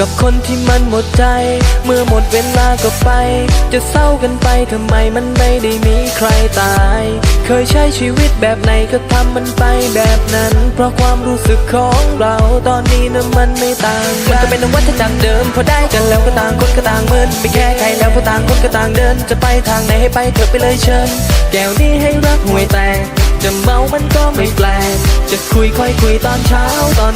กับคนที่มันหมดใจเมื่อหมดเวลาก็ไปจะเศร้ากันไปทำไมมันไม่ได้มีใครตายเคยใช้ชีวิตแบบไหนก็ทำมันไปแบบนั้นเพราะความรู้สึกของเราตอนนี้นะมันไม่ต่างกันมันก็เป็นวัฏจักรเดิมพอได้กันแล้วก็ต่างคนก็ต่างเหมือนไม่แค่ใครแล้วเพราะต่างคนก็ต่างเดินจะไปทางไหนให้ไปเถอะไปเลยเชิญแก้วนี้ให้รักห่วยแตกจะเมามันก็ไม่แปลกจะคุยค่อยคุยตอนเช้าตอน